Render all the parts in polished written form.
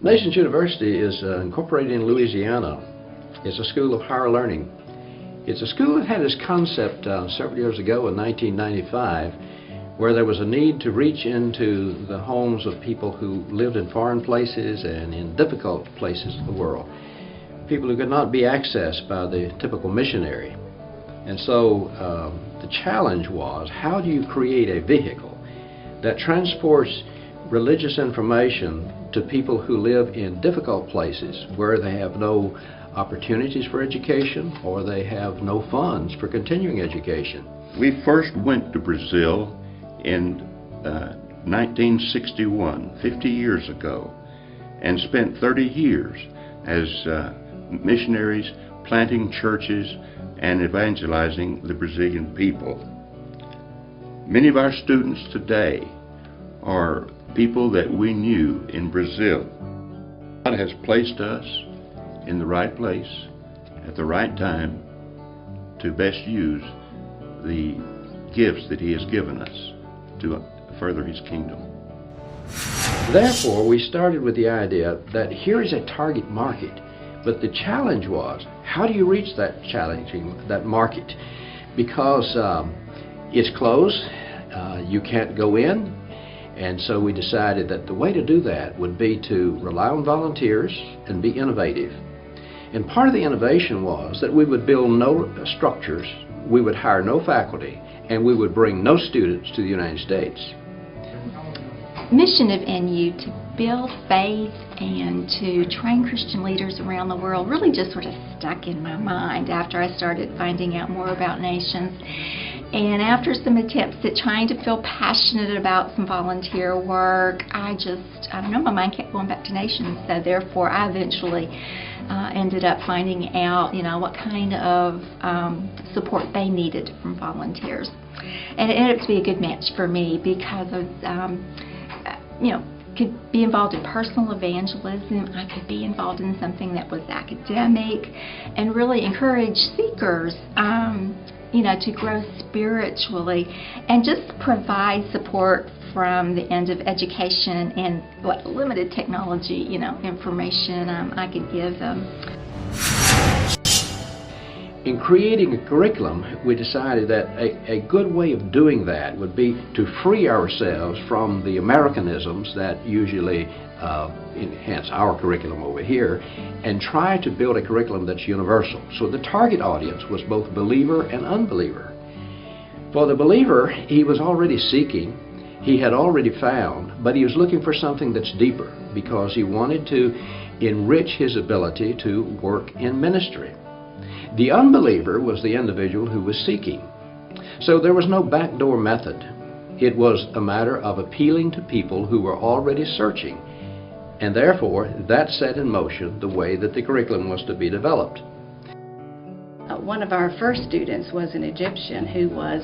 Nations University is incorporated in Louisiana. It's a school of higher learning. It's a school that had this concept several years ago in 1995, where there was a need to reach into the homes of people who lived in foreign places and in difficult places of the world, people who could not be accessed by the typical missionary. And so the challenge was, how do you create a vehicle that transports religious information to people who live in difficult places where they have no opportunities for education or they have no funds for continuing education? We first went to Brazil in 1961, 50 years ago, and spent 30 years as missionaries planting churches and evangelizing the Brazilian people. Many of our students today are people that we knew in Brazil. God has placed us in the right place at the right time to best use the gifts that He has given us to further His kingdom. Therefore, we started with the idea that here is a target market, but the challenge was, how do you reach that market? Because it's closed, you can't go in, and so we decided that the way to do that would be to rely on volunteers and be innovative. And part of the innovation was that we would build no structures, we would hire no faculty, and we would bring no students to the United States. Mission of NU to build faith and to train Christian leaders around the world really just sort of stuck in my mind after I started finding out more about Nations. And after some attempts at trying to feel passionate about some volunteer work, I don't know, my mind kept going back to Nations. So therefore, I eventually ended up finding out, what kind of support they needed from volunteers. And it ended up to be a good match for me because of, could be involved in personal evangelism. I could be involved in something that was academic and really encourage seekers, to grow spiritually and just provide support from the end of education and what limited technology, information I could give them. In creating a curriculum, we decided that a good way of doing that would be to free ourselves from the Americanisms that usually enhance our curriculum over here, and try to build a curriculum that's universal. So the target audience was both believer and unbeliever. For the believer, he was already seeking, he had already found, but he was looking for something that's deeper because he wanted to enrich his ability to work in ministry. The unbeliever was the individual who was seeking. So there was no backdoor method. It was a matter of appealing to people who were already searching, and therefore that set in motion the way that the curriculum was to be developed. One of our first students was an Egyptian who was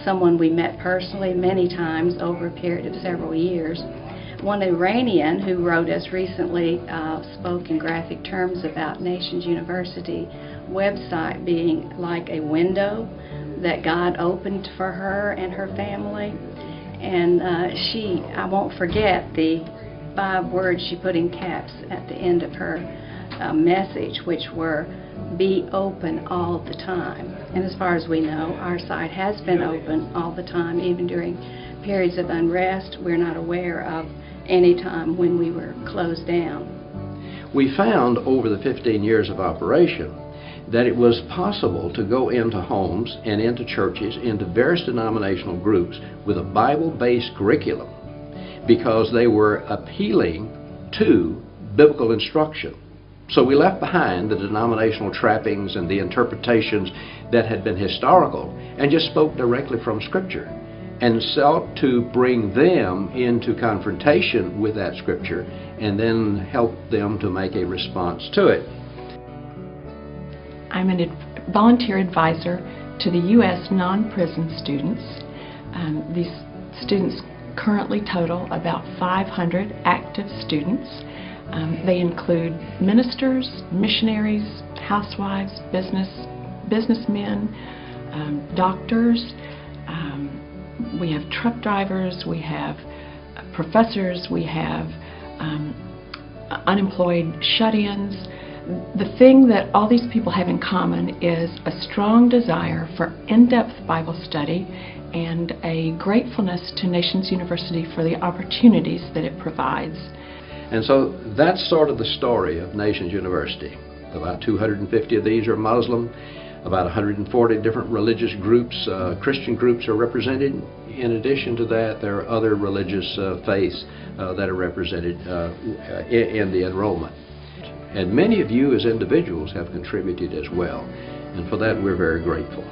someone we met personally many times over a period of several years. One Iranian who wrote us recently spoke in graphic terms about Nations University website being like a window that God opened for her and her family. And I won't forget the 5 words she put in caps at the end of her message, which were, "Be open all the time." And as far as we know, our site has been open all the time, even during periods of unrest. We're not aware of any time when we were closed down. We found over the 15 years of operation that it was possible to go into homes and into churches, into various denominational groups with a Bible-based curriculum because they were appealing to biblical instruction. So we left behind the denominational trappings and the interpretations that had been historical and just spoke directly from Scripture and sought to bring them into confrontation with that Scripture and then help them to make a response to it. I'm a volunteer advisor to the U.S. non-prison students. These students currently total about 500 active students. They include ministers, missionaries, housewives, businessmen, doctors. We have truck drivers, we have professors, we have unemployed shut-ins. The thing that all these people have in common is a strong desire for in-depth Bible study and a gratefulness to Nations University for the opportunities that it provides. And so that's sort of the story of Nations University. About 250 of these are Muslim. About 140 different religious groups, Christian groups, are represented. In addition to that, there are other religious faiths that are represented in the enrollment. And many of you as individuals have contributed as well. And for that, we're very grateful.